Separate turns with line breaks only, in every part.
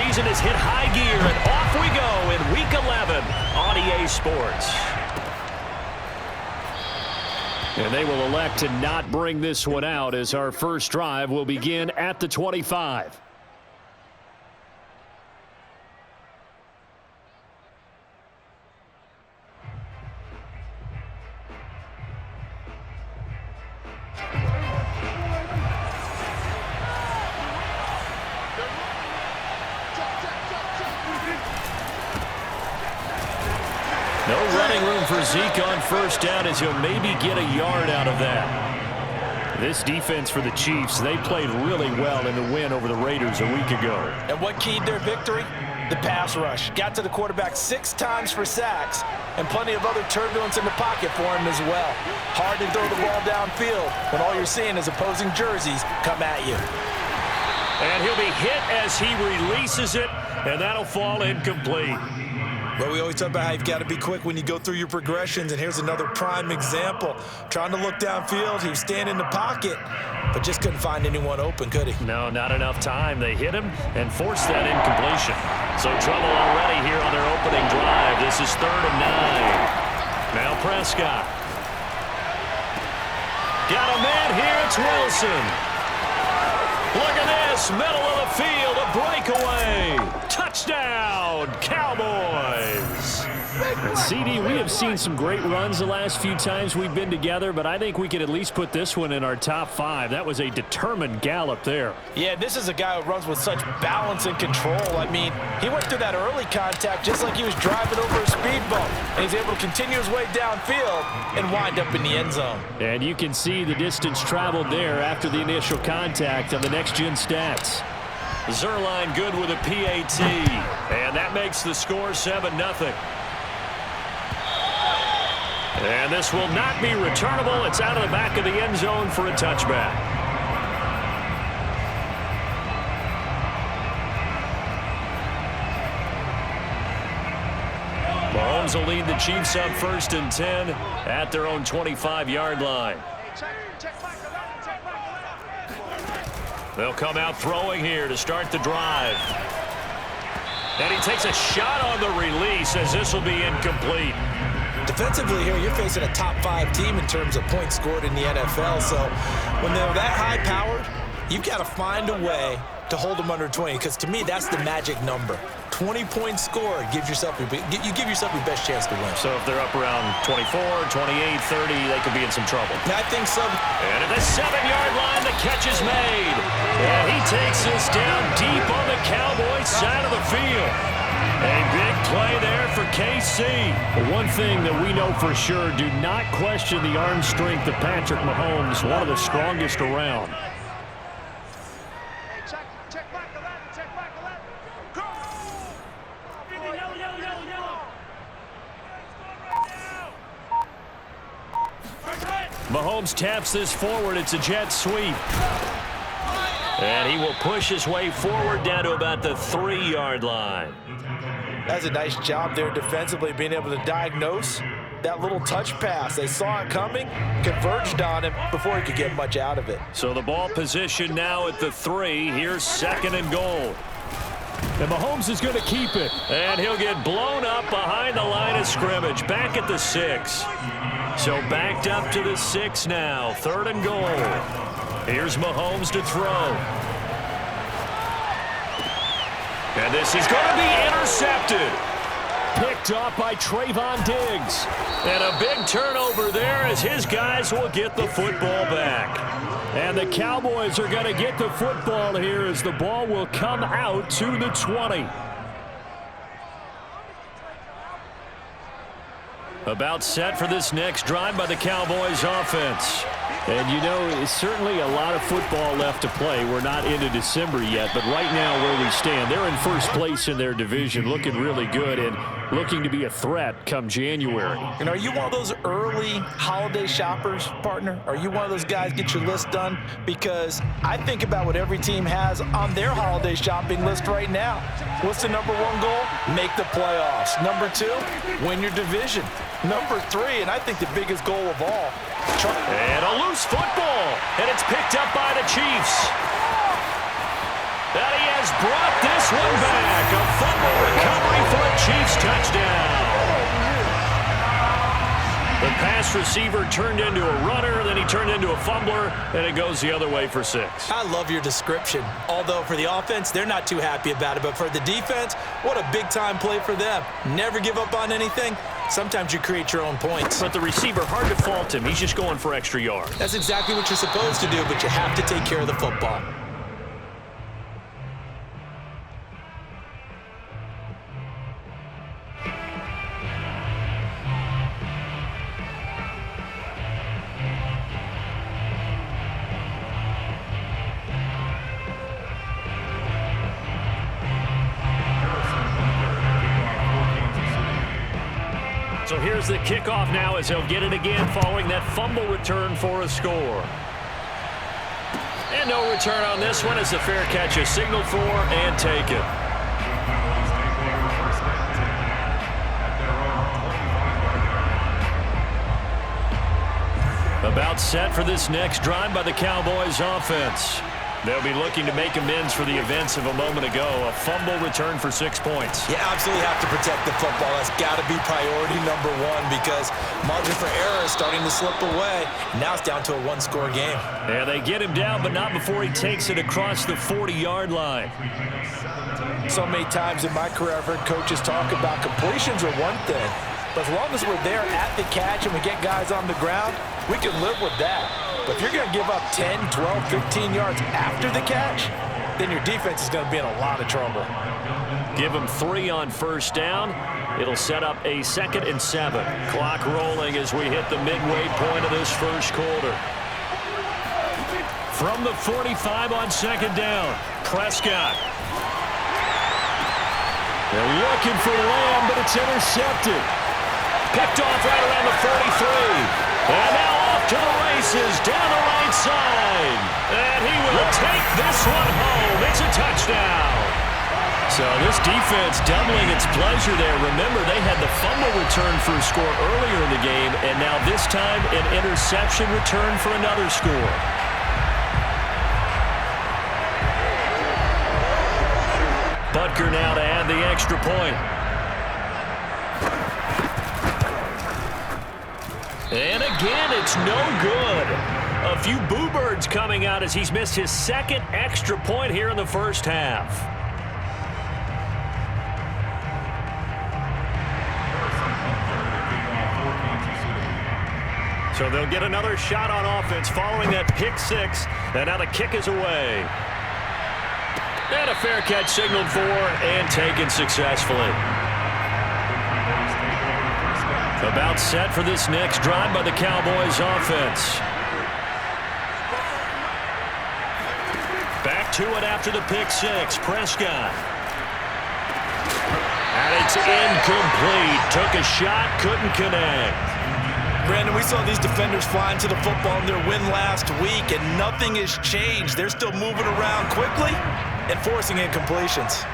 season has hit high gear, and off we go in Week 11 on EA Sports. And they will elect to not bring this one out as our first drive will begin at the 25. No running room for Zeke on first down as he'll maybe get a yard out of that. This defense for the Chiefs, they played really well in the win over the Raiders a week ago.
And what keyed their victory? The pass rush. Got to the quarterback 6 times for sacks, and plenty of other turbulence in the pocket for him as well. Hard to throw the ball downfield when all you're seeing is opposing jerseys come at you.
And he'll be hit as he releases it, and that'll fall incomplete.
Well, we always talk about how you've got to be quick when you go through your progressions, and here's another prime example. Trying to look downfield, he was standing in the pocket, but just couldn't find anyone open, could he?
No, not enough time. They hit him and forced that incompletion. So trouble already here on their opening drive. This is 3rd and 9. Now Prescott. Got a man here. It's Wilson. Look at this. Middle of the field. A breakaway. Touchdown, Cowboys.
And CD, we have seen some great runs the last few times we've been together, but I think we could at least put this one in our top 5. That was a determined gallop there.
Yeah, this is a guy who runs with such balance and control. I mean, he went through that early contact just like he was driving over a speed bump, and he's able to continue his way downfield and wind up in the end zone.
And you can see the distance traveled there after the initial contact on the next-gen stats.
Zerline good with a PAT, and that makes the score 7-0. And this will not be returnable. It's out of the back of the end zone for a touchback. Mahomes will lead the Chiefs up 1st and 10 at their own 25-yard line. They'll come out throwing here to start the drive. And he takes a shot on the release as this will be incomplete.
Defensively here, you're facing a top 5 team in terms of points scored in the NFL. So when they're that high-powered, you've got to find a way to hold them under 20, because to me, that's the magic number. 20 points scored, you give yourself your best chance to win.
So if they're up around 24, 28, 30, they could be in some trouble.
I think so.
And at the 7-yard line, the catch is made. And he takes this down deep on the Cowboys side of the field. A big play there for KC.
One thing that we know for sure, do not question the arm strength of Patrick Mahomes, one of the strongest around.
Mahomes taps this forward. It's a jet sweep. And he will push his way forward down to about the 3-yard line.
That's a nice job there defensively, being able to diagnose that little touch pass. They saw it coming, converged on him before he could get much out of it.
So the ball position now at the 3. Here's 2nd and goal.
And Mahomes is going to keep it.
And he'll get blown up behind the line of scrimmage, back at the 6. So backed up to the 6 now, 3rd and goal. Here's Mahomes to throw. And this is going to be intercepted.
Picked off by Trayvon Diggs.
And a big turnover there as his guys will get the football back.
And the Cowboys are going to get the football here as the ball will come out to the 20.
About set for this next drive by the Cowboys offense.
And you know, it's certainly a lot of football left to play. We're not into December yet, but right now where we stand, they're in first place in their division, looking really good and looking to be a threat come January.
And are you one of those early holiday shoppers, partner? Are you one of those guys get your list done? Because I think about what every team has on their holiday shopping list right now. What's the number 1 goal? Make the playoffs. Number 2, win your division. Number 3, and I think the biggest goal of all,
and a loose football, and it's picked up by the Chiefs.
And he has brought this one back. A fumble recovery for a Chiefs touchdown. The pass receiver turned into a runner, then he turned into a fumbler, and it goes the other way for 6.
I love your description. Although for the offense, they're not too happy about it. But for the defense, what a big-time play for them. Never give up on anything. Sometimes you create your own points.
But the receiver, hard to fault him. He's just going for extra yards.
That's exactly what you're supposed to do, but you have to take care of the football.
So here's the kickoff now as he'll get it again following that fumble return for a score. And no return on this one as the fair catch is signaled for and taken. About set for this next drive by the Cowboys offense. They'll be looking to make amends for the events of a moment ago. A fumble return for 6 points.
You absolutely have to protect the football. That's got to be priority number one because margin for error is starting to slip away. Now it's down to a one-score game.
Yeah, they get him down, but not before he takes it across the 40-yard line.
So many times in my career, I've heard coaches talk about completions are one thing. But as long as we're there at the catch and we get guys on the ground, we can live with that. But if you're going to give up 10, 12, 15 yards after the catch, then your defense is going to be in a lot of trouble.
Give them 3 on first down. It'll set up a 2nd and 7. Clock rolling as we hit the midway point of this first quarter. From the 45 on 2nd down, Prescott. They're looking for Lamb, but it's intercepted. Picked off right around the 43. And now off to the races down the right side. And he will take this one home. It's a touchdown. So this defense doubling its pleasure there. Remember, they had the fumble return for a score earlier in the game, and now this time an interception return for another score. Butker now to add the extra point. And again, it's no good. A few boo birds coming out as he's missed his 2nd extra point here in the first half. So they'll get another shot on offense following that pick 6. And now the kick is away. And a fair catch signaled for and taken successfully. About set for this next drive by the Cowboys offense. Back to it after the pick 6. Prescott. And it's incomplete. Took a shot, couldn't connect.
Brandon, we saw these defenders flying to the football in their win last week, and nothing has changed. They're still moving around quickly and forcing incompletions.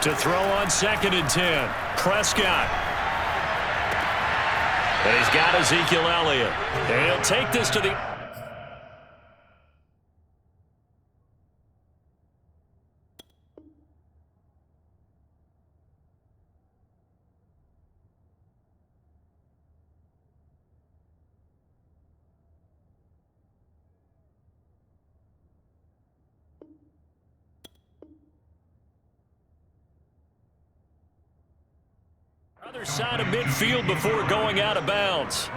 To throw on 2nd and 10. Prescott. And he's got Ezekiel Elliott. And he'll take this to the... other side of midfield before going out of bounds.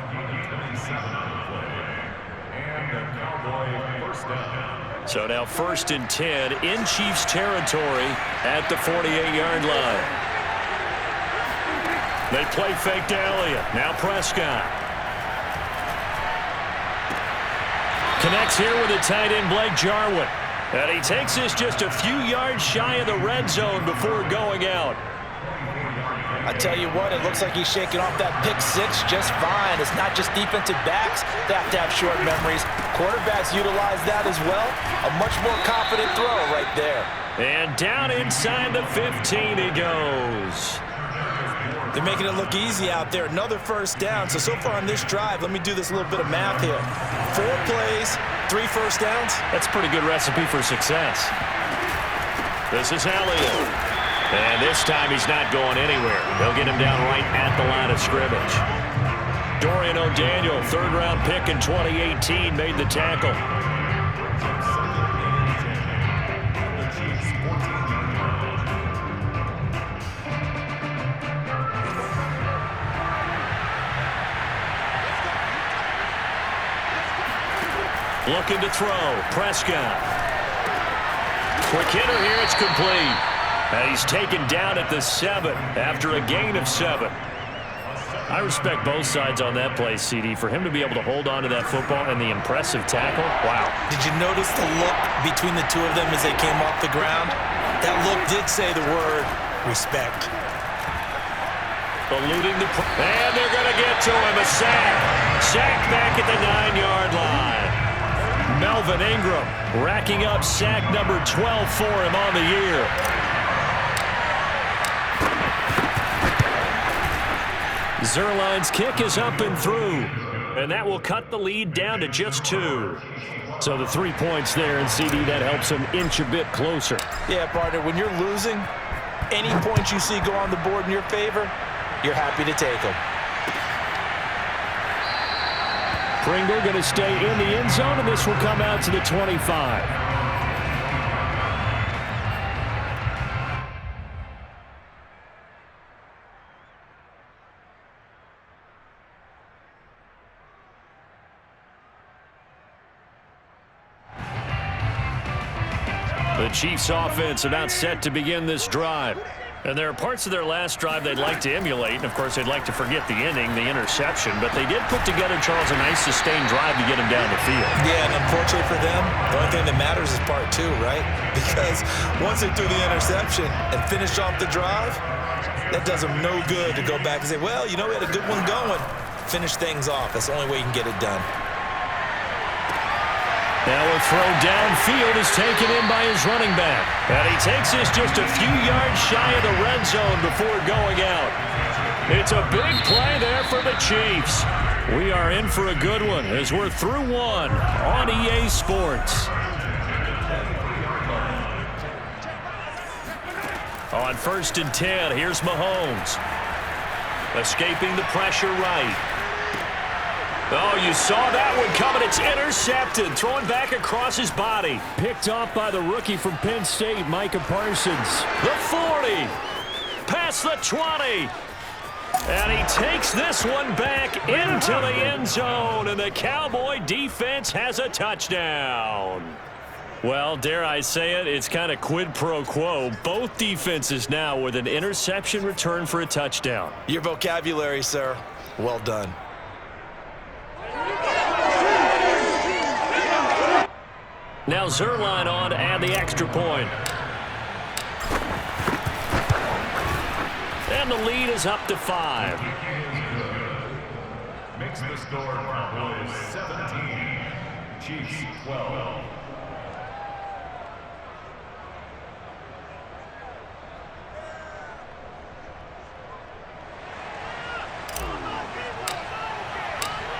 So now 1st and 10 in Chiefs territory at the 48-yard line. They play fake to Elliott. Now Prescott. Connects here with a tight end, Blake Jarwin. And he takes this just a few yards shy of the red zone before going out.
I tell you what, it looks like he's shaking off that pick 6 just fine. It's not just defensive backs that have to have short memories. Quarterbacks utilize that as well. A much more confident throw right there.
And down inside the 15 he goes.
They're making it look easy out there. Another first down. So far on this drive, let me do this little bit of math here. 4 plays, 3 first downs.
That's a pretty good recipe for success. This is Elliott. And this time he's not going anywhere. They'll get him down right at the line of scrimmage. Dorian O'Daniel, third-round pick in 2018, made the tackle. Looking to throw. Prescott. Quick hitter here. It's complete. And he's taken down at the 7 after a gain of 7. I respect both sides on that play, CD. For him to be able to hold on to that football and the impressive tackle, wow.
Did you notice the look between the two of them as they came off the ground? That look did say the word respect.
Eluding the... And they're going to get to him. A sack. Sack back at the 9-yard line. Melvin Ingram racking up sack number 12 for him on the year. Zuerlein's kick is up and through, and that will cut the lead down to just 2. So the 3 points there, and CD, that helps him inch a bit closer.
Yeah, partner, when you're losing, any points you see go on the board in your favor, you're happy to take them.
Pringle going to stay in the end zone, and this will come out to the 25. The Chiefs offense about set to begin this drive. And there are parts of their last drive they'd like to emulate. And, of course, they'd like to forget the inning, the interception. But they did put together, Charles, a nice sustained drive to get him down the field.
Yeah, and unfortunately for them, the only thing that matters is part 2, right? Because once they threw the interception and finished off the drive, that does them no good to go back and say, well, you know, we had a good one going. Finish things off. That's the only way you can get it done.
Now a throw downfield is taken in by his running back. And he takes this just a few yards shy of the red zone before going out. It's a big play there for the Chiefs. We are in for a good one as we're through 1 on EA Sports. On 1st and 10, here's Mahomes. Escaping the pressure right. Oh, you saw that one coming. It's intercepted. Throwing back across his body. Picked off by the rookie from Penn State, Micah Parsons. The 40. Past the 20. And he takes this one back into the end zone. And the Cowboy defense has a touchdown. Well, dare I say it, it's kind of quid pro quo. Both defenses now with an interception return for a touchdown.
Your vocabulary, sir. Well done.
Now Zuerlein on to add the extra point. And the lead is up to 5.
Makes the score Cowboys 17, Chiefs 12.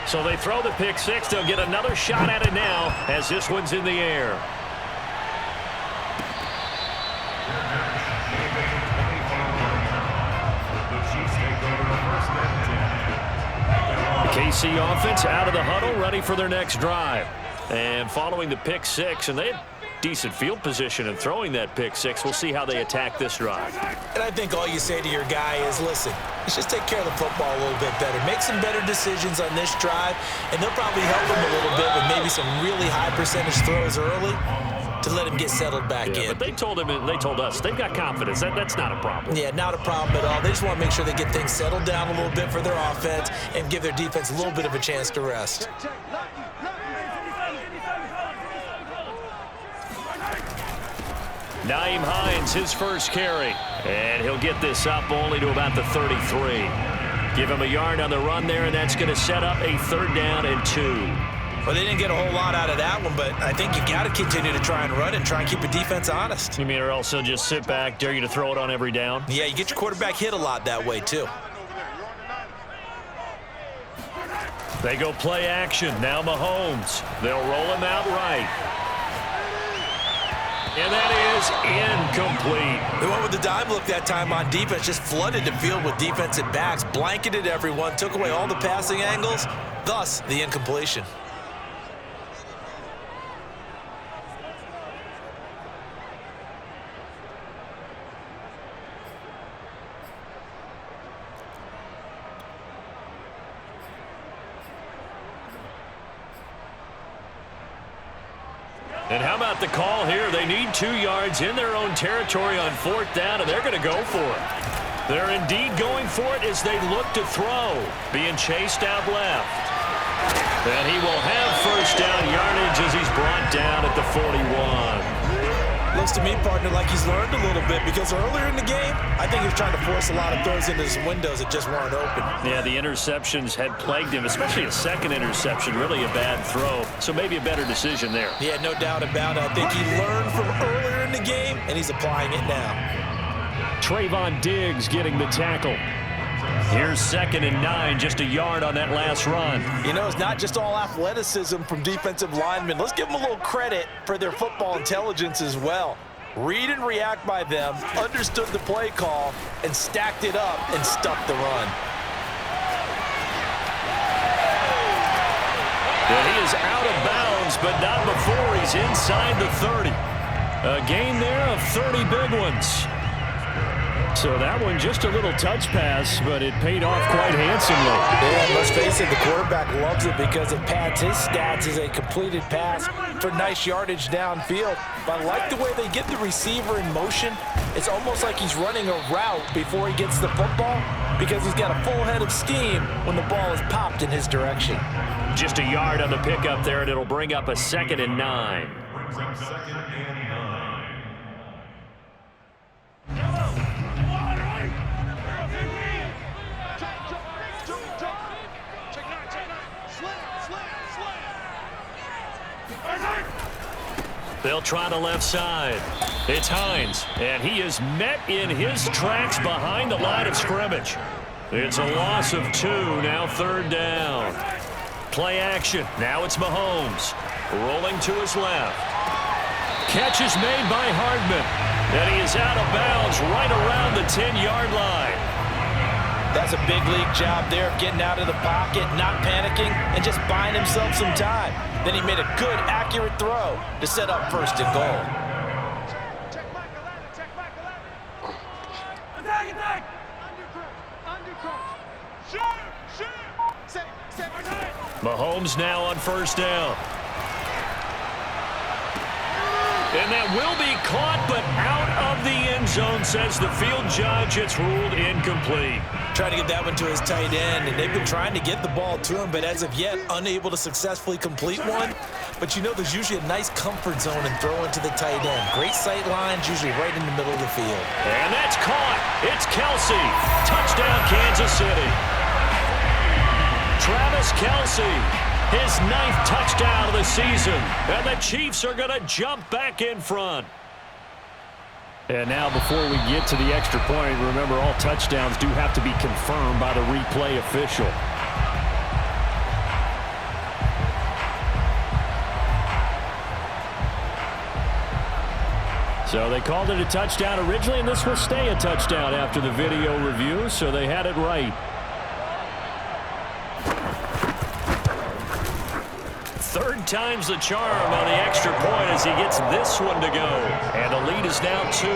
So they throw the pick 6. They'll get another shot at it now as this one's in the air. KC offense out of the huddle, ready for their next drive. And following the pick 6, and they had decent field position in throwing that pick 6. We'll see how they attack this drive.
And I think all you say to your guy is, listen, let's just take care of the football a little bit better. Make some better decisions on this drive, and they'll probably help him a little bit with maybe some really high percentage throws early to let him get settled back in.
But they told him, and they told us, they've got confidence. That's not a problem.
Yeah, not a problem at all. They just want to make sure they get things settled down a little bit for their offense and give their defense a little bit of a chance to rest.
Nyheim Hines, his first carry. And he'll get this up only to about the 33. Give him a yard on the run there, and that's going to set up a 3rd down and 2.
Well, they didn't get a whole lot out of that one, but I think you got to continue to try and run and try and keep the defense honest.
You mean or else he'll just sit back, dare you to throw it on every down?
Yeah, you get your quarterback hit a lot that way, too.
They go play action. Now Mahomes. They'll roll him out right. And that is incomplete.
They went with the dime look that time on defense, just flooded the field with defensive backs, blanketed everyone, took away all the passing angles, thus the incompletion.
And how about the call here? They need 2 yards in their own territory on 4th down, and they're going to go for it. They're indeed going for it as they look to throw. Being chased out left. And he will have 1st down yardage as he's brought down at the 41.
Looks to me, partner, like he's learned a little bit because earlier in the game, I think he was trying to force a lot of throws into his windows that just weren't open.
Yeah, the interceptions had plagued him, especially a 2nd interception, really a bad throw. So maybe a better decision there.
Yeah, no doubt about it. I think he learned from earlier in the game, and he's applying it now.
Trayvon Diggs getting the tackle. Here's 2nd and 9, just a yard on that last run.
You know, it's not just all athleticism from defensive linemen. Let's give them a little credit for their football intelligence as well. Read and react by them, understood the play call, and stacked it up and stuffed the run.
And he is out of bounds, but not before he's inside the 30. A gain there of 30 big ones. So that one just a little touch pass, but it paid off quite handsomely.
Yeah, let's face it, the quarterback loves it because it pads his stats as a completed pass for nice yardage downfield. But I like the way they get the receiver in motion. It's almost like he's running a route before he gets the football because he's got a full head of steam when the ball is popped in his direction.
Just a yard on the pickup there, and it'll bring up a 2nd and 9.
Brings up 2nd and 9.
They'll try the left side. It's Hines, and he is met in his tracks behind the line of scrimmage. It's a loss of 2, now 3rd down. Play action. Now it's Mahomes. Rolling to his left. Catch is made by Hardman. And he is out of bounds right around the 10-yard line.
That's a big league job there of getting out of the pocket, not panicking, and just buying himself some time. Then he made a good, accurate throw to set up 1st and goal.
Mahomes now on 1st down. And that will be caught, but out of the end zone, says the field judge. It's ruled incomplete.
Trying to get that one to his tight end, and they've been trying to get the ball to him, but as of yet, unable to successfully complete one. But you know, there's usually a nice comfort zone in throwing to the tight end. Great sight lines, usually right in the middle of the field.
And that's caught. It's Kelsey. Touchdown, Kansas City. Travis Kelsey. His 9th touchdown of the season. And the Chiefs are going to jump back in front. And now before we get to the extra point, remember all touchdowns do have to be confirmed by the replay official. So they called it a touchdown originally, and this will stay a touchdown after the video review, so they had it right. 3rd time's the charm on the extra point as he gets this one to go. And the lead is now 2.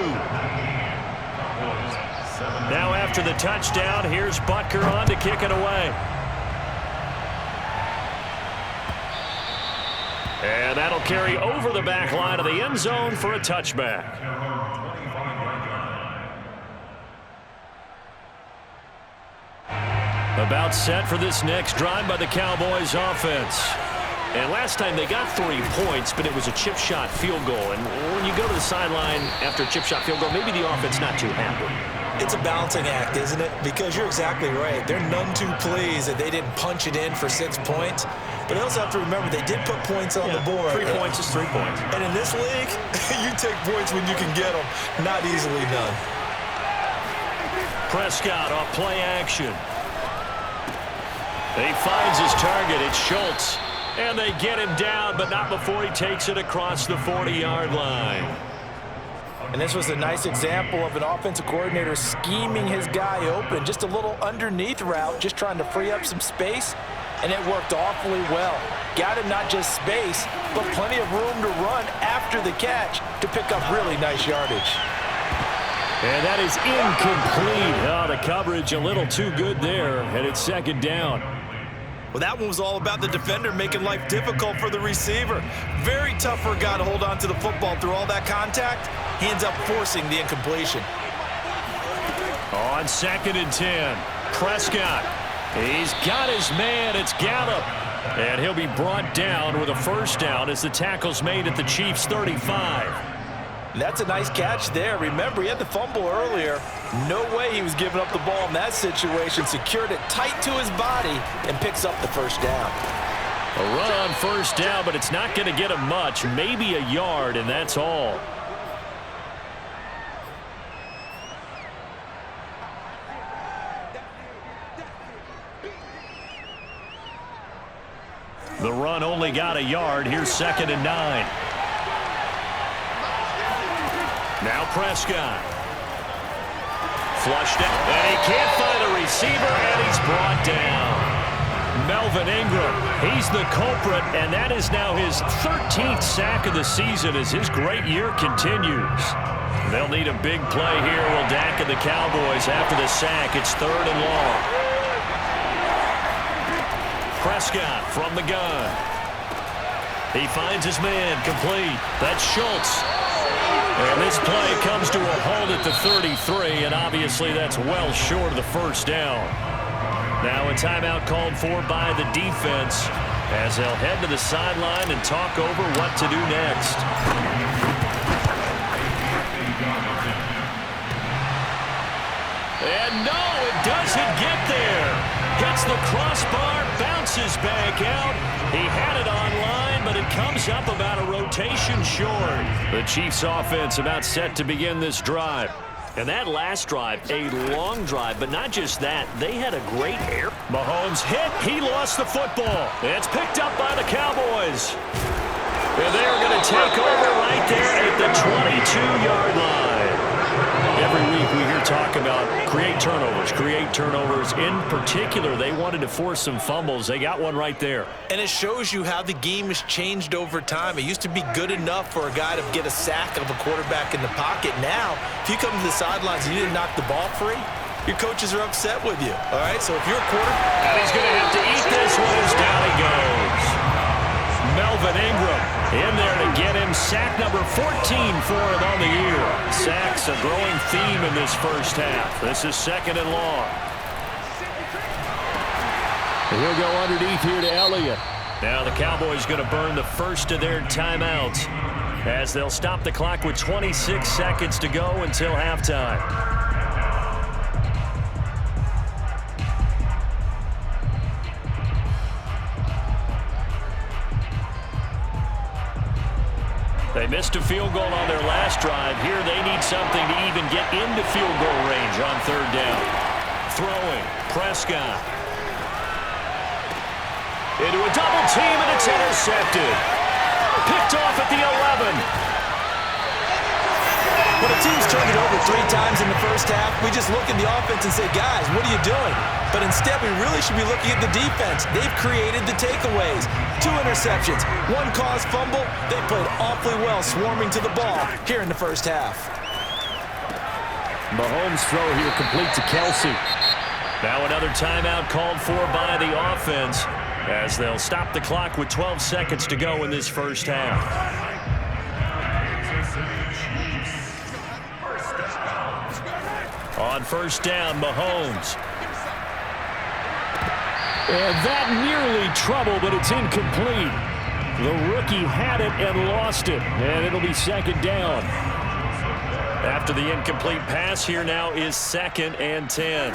Now after the touchdown, here's Butker on to kick it away. And that'll carry over the back line of the end zone for a touchback. About set for this next drive by the Cowboys offense. And last time they got 3 points, but it was a chip shot field goal. And when you go to the sideline after a chip shot field goal, maybe the offense not too happy.
It's a balancing act, isn't it? Because you're exactly right. They're none too pleased that they didn't punch it in for 6 points. But they also have to remember they did put points on the board.
3 points is 3 points.
And in this league, you take points when you can get them. Not easily done.
Prescott off play action. He finds his target. It's Schultz. And they get him down, but not before he takes it across the 40-yard line.
And this was a nice example of an offensive coordinator scheming his guy open. Just a little underneath route, just trying to free up some space, and it worked awfully well. Got him not just space, but plenty of room to run after the catch to pick up really nice yardage.
And that is incomplete. Oh, the coverage a little too good there, and it's second down.
Well, that one was all about the defender making life difficult for the receiver. Very tough for a guy to hold on to the football through all that contact. He ends up forcing the incompletion.
On 2nd and 10, Prescott. He's got his man. It's Gallup. And he'll be brought down with a first down as the tackle's made at the Chiefs' 35.
That's a nice catch there. Remember, he had the fumble earlier. No way he was giving up the ball in that situation. Secured it tight to his body and picks up the first down.
A run on first down, but it's not going to get him much. Maybe a yard, and that's all. The run only got a yard. Here's 2nd and 9. Now Prescott. Flushed out. And he can't find a receiver, and he's brought down. Melvin Ingram, he's the culprit, and that is now his 13th sack of the season as his great year continues. They'll need a big play here, will Dak and the Cowboys after the sack. It's 3rd and long. Prescott from the gun. He finds his man complete. That's Schultz. And this play comes to a halt at the 33, and obviously that's well short of the first down. Now a timeout called for by the defense as they'll head to the sideline and talk over what to do next. And no, it doesn't get there. Hits the crossbar, bounces back out. He had it online, but it comes up about a rotation short. The Chiefs offense about set to begin this drive. And that last drive, a long drive, but not just that. They had a great air. Mahomes hit. He lost the football. It's picked up by the Cowboys. And they're going to take over right there at the 22-yard line. Every week we hear talk about create turnovers. In particular, they wanted to force some fumbles. They got one right there.
And it shows you how the game has changed over time. It used to be good enough for a guy to get a sack of a quarterback in the pocket. Now, if you come to the sidelines and you didn't knock the ball free, your coaches are upset with you. All right, so if you're a quarterback,
and he's going to have to eat this one as down he goes. Melvin Ingram in there to get him sack number 14 for him on the year. Sacks a growing theme in this first half. This is 2nd and long. He'll go underneath here to Elliott. Now the Cowboys going to burn the first of their timeouts as they'll stop the clock with 26 seconds to go until halftime. They missed a field goal on their last drive. Here they need something to even get into field goal range on 3rd down. Throwing, Prescott. Into a double team, and it's intercepted. Picked off at the 11.
when a team's turned it over 3 times in the first half, we just look at the offense and say, guys, what are you doing? But instead, we really should be looking at the defense. They've created the takeaways. 2 interceptions, 1 caused fumble. They played awfully well swarming to the ball here in the first half.
Mahomes' throw here complete to Kelsey. Now another timeout called for by the offense as they'll stop the clock with 12 seconds to go in this first half. On first down, Mahomes. And that nearly trouble, but it's incomplete. The rookie had it and lost it, and it'll be second down. After the incomplete pass, here now is 2nd and 10.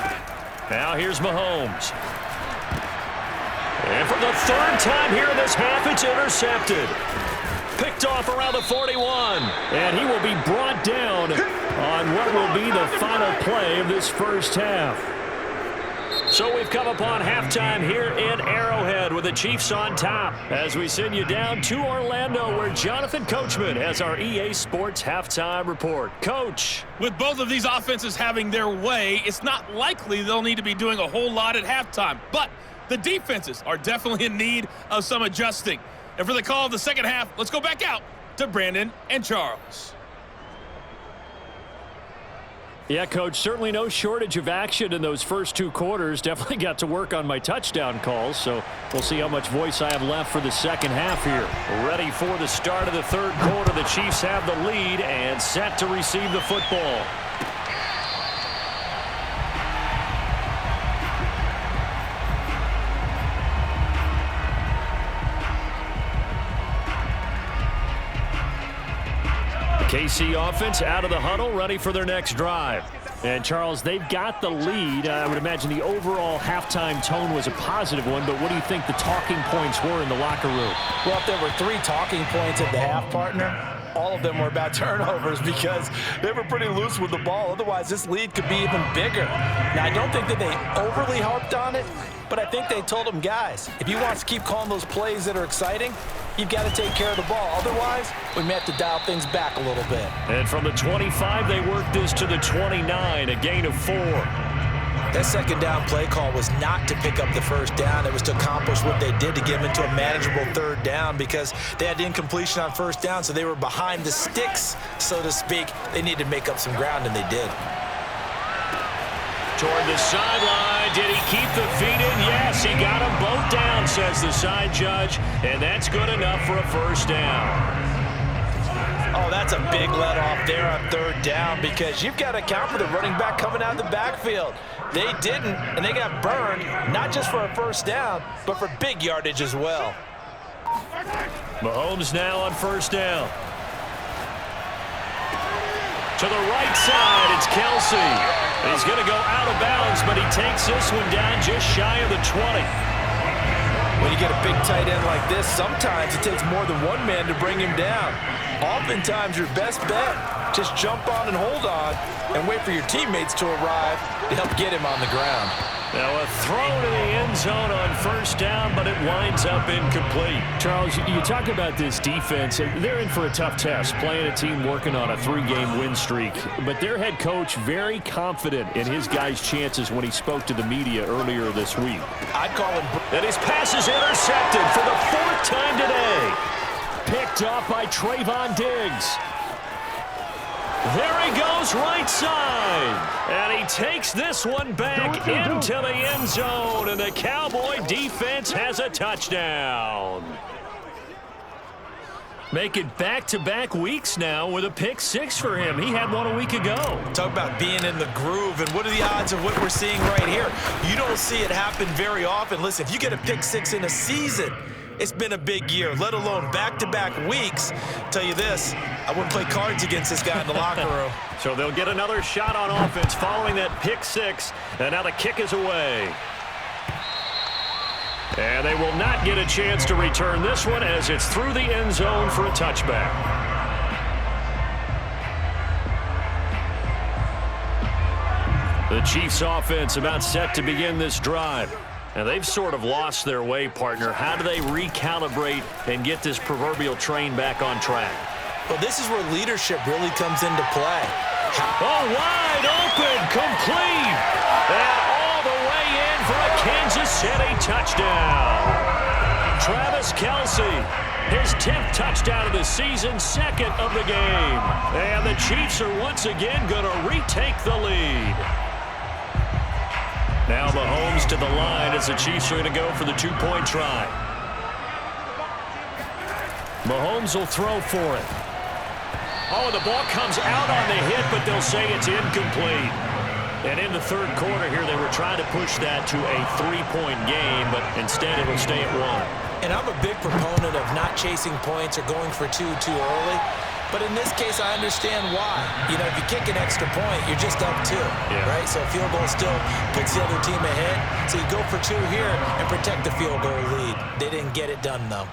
Now here's Mahomes. And for the 3rd time here in this half, it's intercepted. Picked off around the 41. And he will be brought down on what will be the final play of this first half. So we've come upon halftime here in Arrowhead with the Chiefs on top as we send you down to Orlando where Jonathan Coachman has our EA Sports halftime report. Coach.
With both of these offenses having their way, it's not likely they'll need to be doing a whole lot at halftime. But the defenses are definitely in need of some adjusting. And for the call of the second half, let's go back out to Brandon and Charles.
Yeah, Coach, certainly no shortage of action in those first two quarters. Definitely got to work on my touchdown calls, so we'll see how much voice I have left for the second half here. Ready for the start of the third quarter. The Chiefs have the lead and set to receive the football. KC offense out of the huddle, ready for their next drive. And, Charles, they've got the lead. I would imagine the overall halftime tone was a positive one, but what do you think the talking points were in the locker room?
Well, if there were 3 talking points at the half, partner, all of them were about turnovers because they were pretty loose with the ball. Otherwise, this lead could be even bigger. Now, I don't think that they overly harped on it, but I think they told them, guys, if you want to keep calling those plays that are exciting, you've got to take care of the ball. Otherwise, we may have to dial things back a little bit.
And from the 25, they worked this to the 29, a gain of 4.
That second down play call was not to pick up the first down. It was to accomplish what they did to get them into a manageable third down because they had incompletion on first down, so they were behind the sticks, so to speak. They needed to make up some ground, and they did.
Toward the sideline. Did he keep the feet in? Yes, he got them both down, says the side judge, and that's good enough for a first down.
Oh, that's a big let off there on third down because you've got to account for the running back coming out of the backfield. They didn't, and they got burned, not just for a first down, but for big yardage as well.
Mahomes now on first down. To the right side, it's Kelsey. He's going to go out of bounds, but he takes this one down just shy of the 20.
When you get a big tight end like this, sometimes it takes more than one man to bring him down. Oftentimes, your best bet, just jump on and hold on and wait for your teammates to arrive to help get him on the ground.
Now a throw to the end zone on first down, but it winds up incomplete. Charles, you talk about this defense. They're in for a tough test, playing a team working on a 3-game win streak. But their head coach very confident in his guys' chances when he spoke to the media earlier this week.
I'd call him.
And his pass is intercepted for the 4th time today. Picked off by Trayvon Diggs. There he goes right side. And he takes this one back into the end zone. And the Cowboy defense has a touchdown. Make it back-to-back weeks now with a pick 6 for him. He had one a week ago.
Talk about being in the groove, and what are the odds of what we're seeing right here? You don't see it happen very often. Listen, if you get a pick 6 in a season, it's been a big year, let alone back-to-back weeks. Tell you this, I wouldn't play cards against this guy in the locker room.
So they'll get another shot on offense following that pick 6, and now the kick is away. And they will not get a chance to return this one as it's through the end zone for a touchback. The Chiefs offense about set to begin this drive. And they've sort of lost their way, partner. How do they recalibrate and get this proverbial train back on track?
Well, this is where leadership really comes into play.
Oh, wide open, complete. And all the way in for a Kansas City touchdown. Travis Kelce, his 10th touchdown of the season, 2nd of the game. And the Chiefs are once again going to retake the lead. Now Mahomes to the line as the Chiefs are going to go for the 2-point try. Mahomes will throw for it. Oh, the ball comes out on the hit, but they'll say it's incomplete. And in the third quarter here, they were trying to push that to a 3-point game, but instead it'll stay at 1.
And I'm a big proponent of not chasing points or going for 2 too early. But in this case, I understand why. You know, if you kick an extra point, you're just up 2, right? So a field goal still puts the other team ahead. So you go for 2 here and protect the field goal lead. They didn't get it done, though.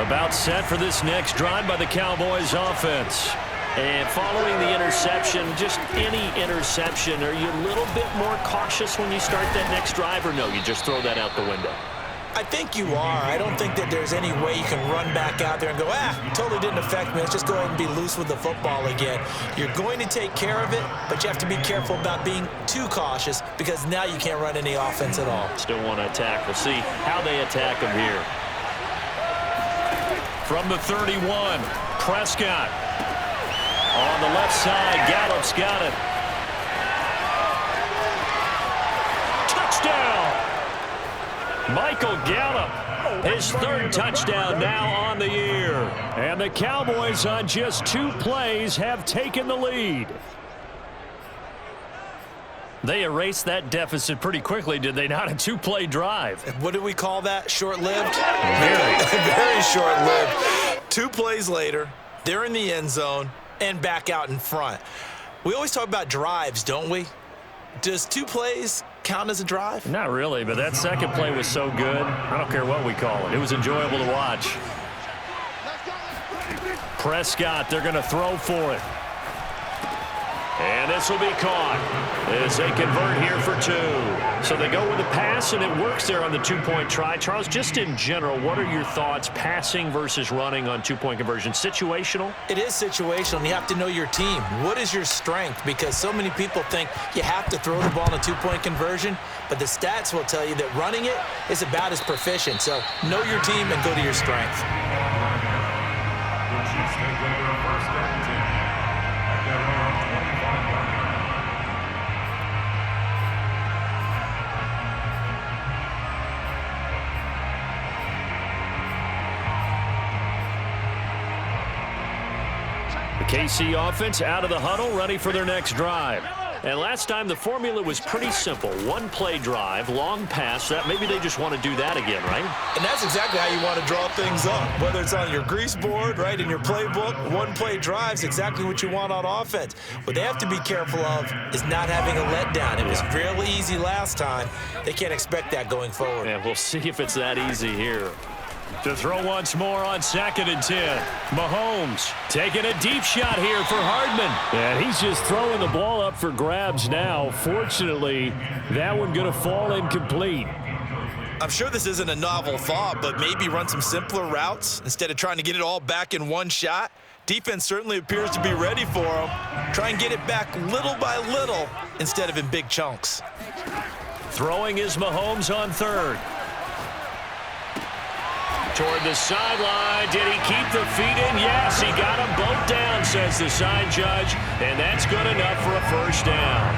About set for this next drive by the Cowboys offense.
And following the interception, just any interception, are you a little bit more cautious when you start that next drive, or no, you just throw that out the window?
I think you are. I don't think that there's any way you can run back out there and go, totally didn't affect me. Let's just go ahead and be loose with the football again. You're going to take care of it, but you have to be careful about being too cautious because now you can't run any offense at all.
Still want to attack. We'll see how they attack them here.
From the 31, Prescott. On the left side, Gallup's got it. Touchdown! Michael Gallup, his third touchdown now on the year. And the Cowboys on just 2 plays have taken the lead. They erased that deficit pretty quickly, did they not? A 2-play drive.
What do we call that? Short-lived?
Very.
Very short-lived. 2 plays later, they're in the end zone and back out in front. We always talk about drives, don't we? Does 2 plays count as a drive?
Not really, but that second play was so good. I don't care what we call it. It was enjoyable to watch. Prescott, they're going to throw for it. And this will be caught as they convert here for 2. So they go with the pass, and it works there on the 2-point try. Charles, just in general, what are your thoughts passing versus running on 2-point conversion? Situational?
It is situational, and you have to know your team. What is your strength? Because so many people think you have to throw the ball in a 2-point conversion, but the stats will tell you that running it is about as proficient. So know your team and go to your strength.
The Chiefs take over a first and 10 at their own 25-yard line.
The KC offense out of the huddle, ready for their next drive. And last time the formula was pretty simple. 1-play drive, long pass. That maybe they just want to do that again, right?
And that's exactly how you want to draw things up. Whether it's on your grease board, right, in your playbook, 1-play drive's exactly what you want on offense. What they have to be careful of is not having a letdown. It was really easy last time. They can't expect that going forward.
And we'll see if it's that easy here. To throw once more on 2nd and 10. Mahomes taking a deep shot here for Hardman. And he's just throwing the ball up for grabs now. Fortunately, that one going to fall incomplete.
I'm sure this isn't a novel thought, but maybe run some simpler routes instead of trying to get it all back in one shot. Defense certainly appears to be ready for him. Try and get it back little by little instead of in big chunks.
Throwing is Mahomes on 3rd. Toward the sideline. Did he keep the feet in? Yes, he got them both down, says the side judge. And that's good enough for a first down.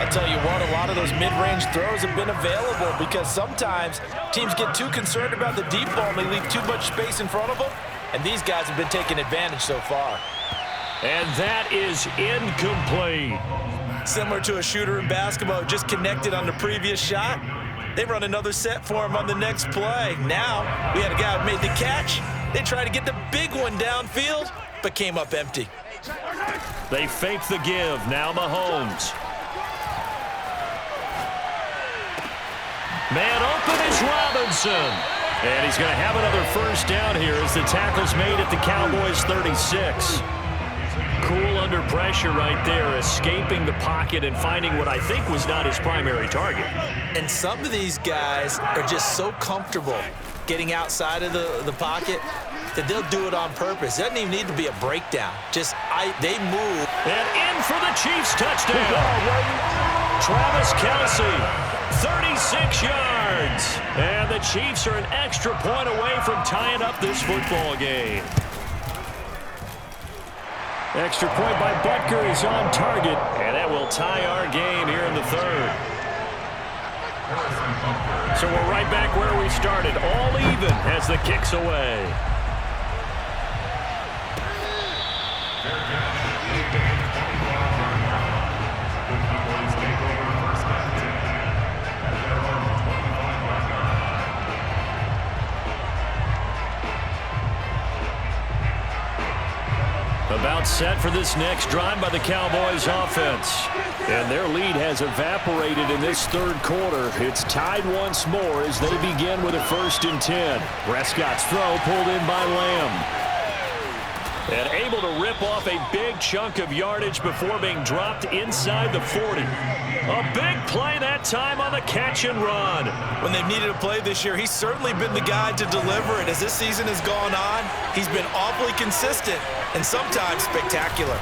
I'll tell you what, a lot of those mid-range throws have been available because sometimes teams get too concerned about the deep ball and they leave too much space in front of them. And these guys have been taking advantage so far.
And that is incomplete.
Similar to a shooter in basketball who just connected on the previous shot. They run another set for him on the next play. Now, we had a guy who made the catch. They tried to get the big one downfield, but came up empty.
They fake the give. Now Mahomes. Man open is Robinson. And he's going to have another first down here as the tackle's made at the Cowboys 36. Cool under pressure right there, escaping the pocket and finding what I think was not his primary target.
And some of these guys are just so comfortable getting outside of the pocket that they'll do it on purpose. It doesn't even need to be a breakdown. They move.
And in for the Chiefs touchdown. Travis Kelce, 36 yards. And the Chiefs are an extra point away from tying up this football game. Extra point by Butker is on target, and that will tie our game here in the 3rd. So we're right back where we started, all even as the kick's away. About set for this next drive by the Cowboys offense. And their lead has evaporated in this third quarter. It's tied once more as they begin with a 1st and 10. Prescott's throw pulled in by Lamb. And able to rip off a big chunk of yardage before being dropped inside the 40. A big play that time on the catch and run.
When they've needed a play this year, he's certainly been the guy to deliver it. As this season has gone on, he's been awfully consistent and sometimes spectacular.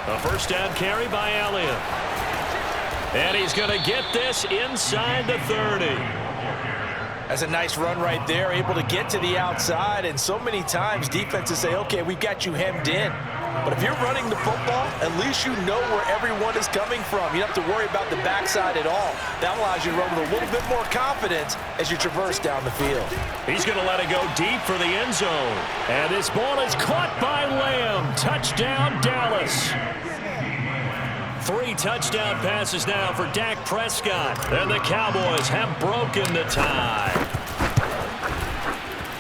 A 1st down carry by Elliott. And he's going to get this inside the 30.
That's a nice run right there, able to get to the outside. And so many times defenses say, okay, we've got you hemmed in. But if you're running the football, at least you know where everyone is coming from. You don't have to worry about the backside at all. That allows you to run with a little bit more confidence as you traverse down the field.
He's going to let it go deep for the end zone. And this ball is caught by Lamb. Touchdown, Dallas. 3 touchdown passes now for Dak Prescott. And the Cowboys have broken the tie.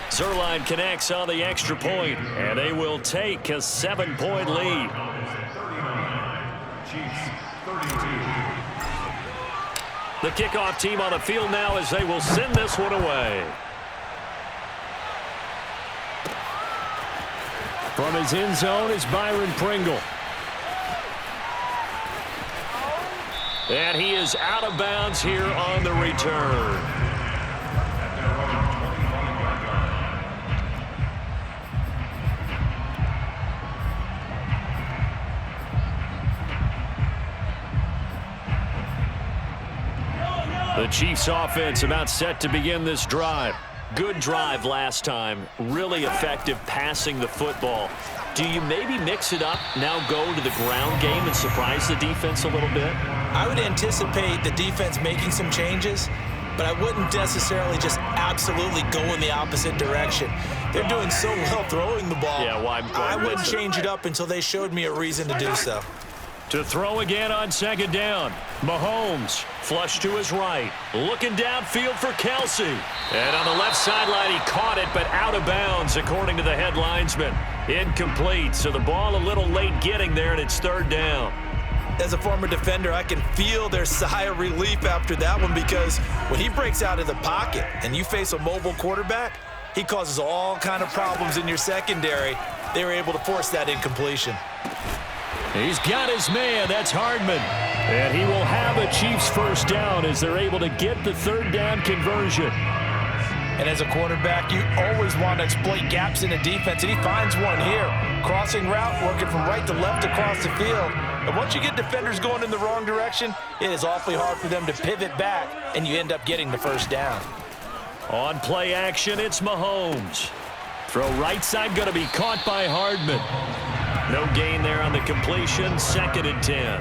Zerline connects on the extra point, and they will take a 7-point lead. The kickoff team on the field now as they will send this one away. From his end zone is Byron Pringle. And he is out of bounds here on the return. The Chiefs offense about set to begin this drive. Good drive last time. Really effective passing the football. Do you maybe mix it up, now go to the ground game and surprise the defense a little bit?
I would anticipate the defense making some changes, but I wouldn't necessarily just absolutely go in the opposite direction. They're doing so well throwing the ball.
Yeah, well,
I wouldn't change it up until they showed me a reason to do so.
To throw again on 2nd down. Mahomes, flush to his right. Looking downfield for Kelsey. And on the left sideline, he caught it, but out of bounds, according to the head linesman. Incomplete, so the ball a little late getting there, and it's 3rd down.
As a former defender, I can feel their sigh of relief after that one, because when he breaks out of the pocket and you face a mobile quarterback, he causes all kind of problems in your secondary. They were able to force that incompletion.
He's got his man. That's Hardman. And he will have a Chiefs 1st down as they're able to get the 3rd down conversion.
And as a quarterback, you always want to exploit gaps in a defense, and he finds one here. Crossing route, working from right to left across the field. And once you get defenders going in the wrong direction, it is awfully hard for them to pivot back, and you end up getting the 1st down.
On play action, it's Mahomes. Throw right side, going to be caught by Hardman. No gain there on the completion, 2nd and 10.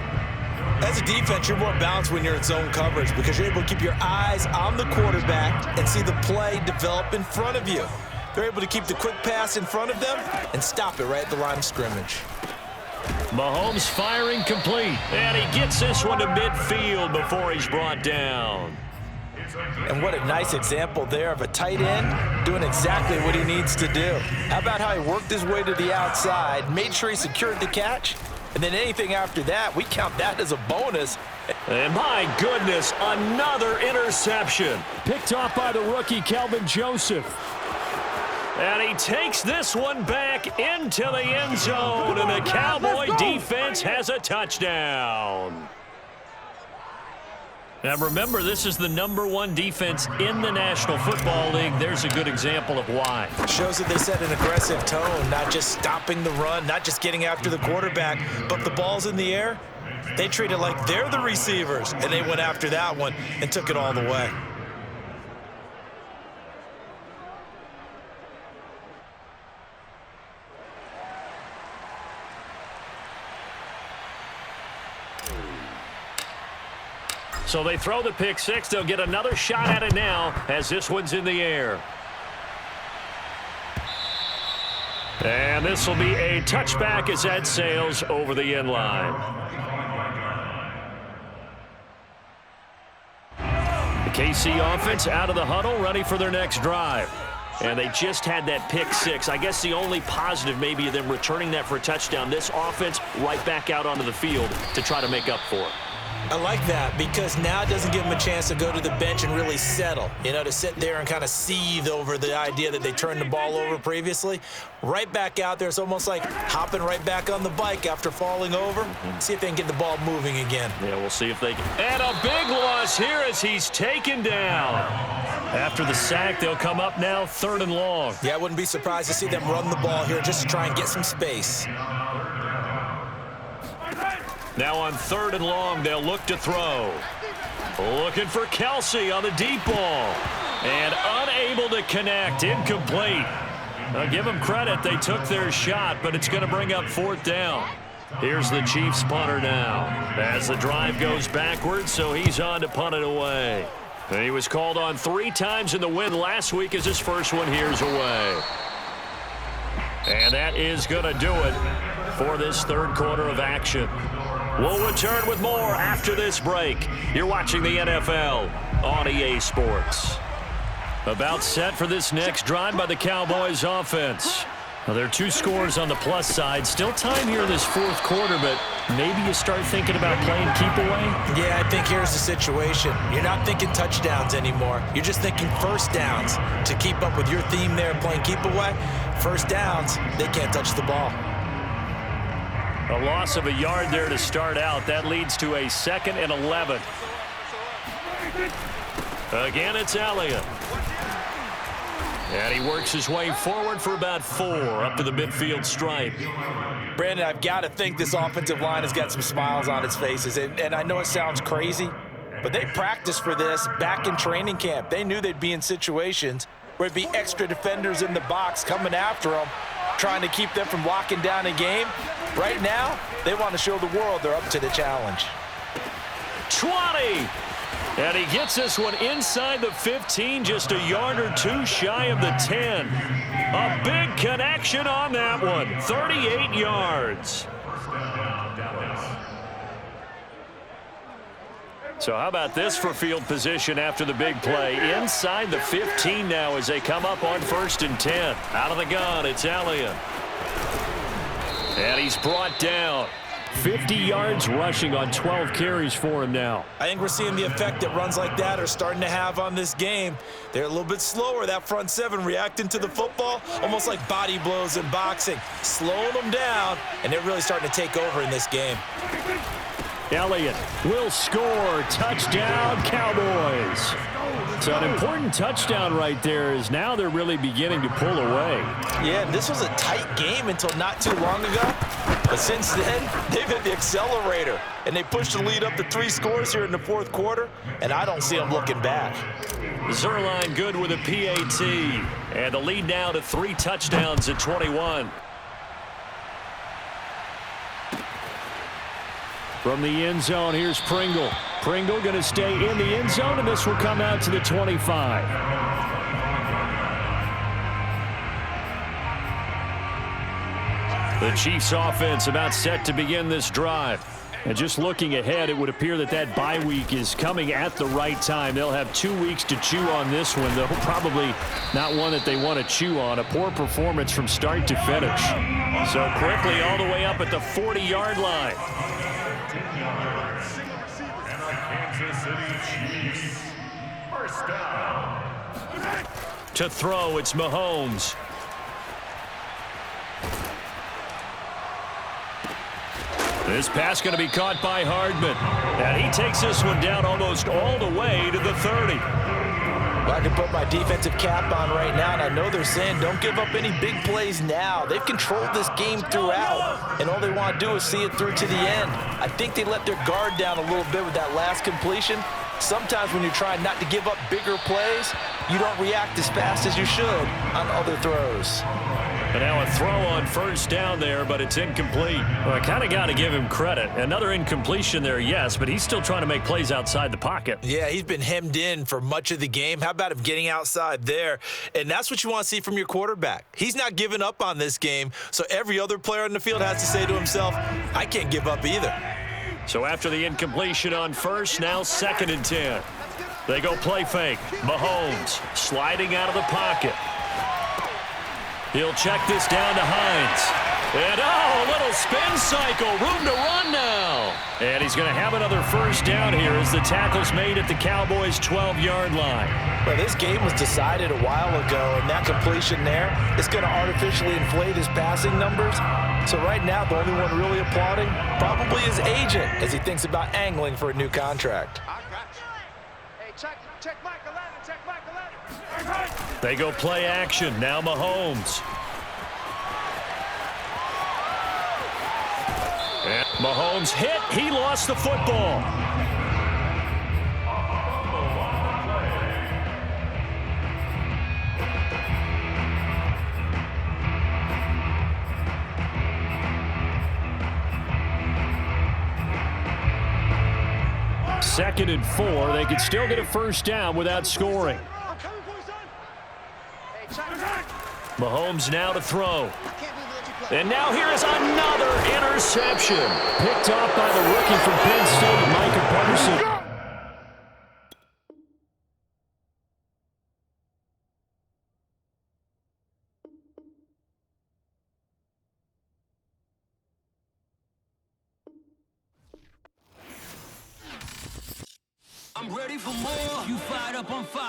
As a defense, you're more balanced when you're in zone coverage because you're able to keep your eyes on the quarterback and see the play develop in front of you. They're able to keep the quick pass in front of them and stop it right at the line of scrimmage.
Mahomes firing complete, and he gets this one to midfield before he's brought down.
And what a nice example there of a tight end doing exactly what he needs to do. How about how he worked his way to the outside, made sure he secured the catch, and then anything after that, we count that as a bonus.
And my goodness, another interception. Picked off by the rookie, Kelvin Joseph. And he takes this one back into the end zone, and the Cowboy defense has a touchdown. Now remember, this is the #1 defense in the National Football League. There's a good example of why.
Shows that they set an aggressive tone, not just stopping the run, not just getting after the quarterback, but if the ball's in the air, they treat it like they're the receivers, and they went after that one and took it all the way.
So they throw the pick six. They'll get another shot at it now as this one's in the air. And this will be a touchback as that sails over the end line. The KC offense out of the huddle, ready for their next drive. And they just had that pick six. I guess the only positive maybe of them returning that for a touchdown. This offense right back out onto the field to try to make up for it.
I like that because now it doesn't give them a chance to go to the bench and really settle, to sit there and kind of seethe over the idea that they turned the ball over previously. Right back out there. It's almost like hopping right back on the bike after falling over. See if they can get the ball moving again.
Yeah, we'll see if they can. And a big loss here as he's taken down. After the sack, they'll come up now 3rd and long.
Yeah, I wouldn't be surprised to see them run the ball here just to try and get some space.
Now on 3rd and long, they'll look to throw. Looking for Kelsey on the deep ball. And unable to connect. Incomplete. I'll give them credit. They took their shot, but it's going to bring up 4th down. Here's the Chiefs punter now. As the drive goes backwards, so he's on to punt it away. And he was called on 3 times in the win last week as his first one here's away. And that is going to do it for this 3rd quarter of action. We'll return with more after this break. You're watching the NFL on EA Sports. About set for this next drive by the Cowboys offense. Now, there are 2 scores on the plus side. Still time here in this 4th quarter, but maybe you start thinking about playing keep away?
Yeah, I think here's the situation. You're not thinking touchdowns anymore. You're just thinking first downs. To keep up with your theme there playing keep away, first downs, they can't touch the ball.
A loss of a yard there to start out. That leads to a 2nd and 11. Again, it's Elliott. And he works his way forward for about 4 up to the midfield stripe.
Brandon, I've got to think this offensive line has got some smiles on its faces. And I know it sounds crazy, but they practiced for this back in training camp. They knew they'd be in situations where it'd be extra defenders in the box coming after them, trying to keep them from locking down a game. Right now, they want to show the world they're up to the challenge.
20! And he gets this one inside the 15, just a yard or 2 shy of the 10. A big connection on that one, 38 yards. So how about this for field position after the big play? Inside the 15 now as they come up on 1st and 10. Out of the gun, it's Elliott. And he's brought down. 50 yards rushing on 12 carries for him now.
I think we're seeing the effect that runs like that are starting to have on this game. They're a little bit slower, that front 7, reacting to the football, almost like body blows in boxing, slowing them down, and they're really starting to take over in this game.
Elliott will score. Touchdown, Cowboys. So an important touchdown right there is now they're really beginning to pull away.
Yeah, this was a tight game until not too long ago. But since then, they've hit the accelerator, and they pushed the lead up to 3 scores here in the 4th quarter, and I don't see them looking back.
Zerline good with a PAT, and the lead now to 3 touchdowns at 21. From the end zone, here's Pringle. Pringle going to stay in the end zone, and this will come out to the 25. The Chiefs offense about set to begin this drive. And just looking ahead, it would appear that that bye week is coming at the right time. They'll have 2 weeks to chew on this one, though probably not one that they want to chew on. A poor performance from start to finish. So quickly all the way up at the 40-yard line.
And the Kansas City Chiefs. First down.
To throw, it's Mahomes. This pass going to be caught by Hardman. And he takes this one down almost all the way to the 30.
I can put my defensive cap on right now, and I know they're saying don't give up any big plays now. They've controlled this game throughout, and all they want to do is see it through to the end. I think they let their guard down a little bit with that last completion. Sometimes when you're trying not to give up bigger plays, you don't react as fast as you should on other throws.
And now a throw on first down there, but it's incomplete. Well, I kind of got to give him credit. Another incompletion there, yes, but he's still trying to make plays outside the pocket.
Yeah, he's been hemmed in for much of the game. How about him getting outside there? And that's what you want to see from your quarterback. He's not giving up on this game, so every other player on the field has to say to himself, I can't give up either.
So after the incompletion on first, now 2nd and 10. They go play fake. Mahomes sliding out of the pocket. He'll check this down to Hines.
And a little spin cycle. Room to run now. And he's going to have another first down here as the tackle's made at the Cowboys' 12-yard line.
Well, this game was decided a while ago, and that completion there is going to artificially inflate his passing numbers. So right now, the only one really applauding probably his agent as he thinks about angling for a new contract.
Hey, check Michael Allen, check Michael Allen.
They go play action. Now Mahomes. And Mahomes hit. He lost the football. Second and 4. They could still get a first down without scoring.
I'm coming for you, son. Hey, check.
Mahomes now to throw. And now here is another interception. Picked off by the rookie from Penn State, Micah Parsons.
I'm ready for more. You fired up on fire.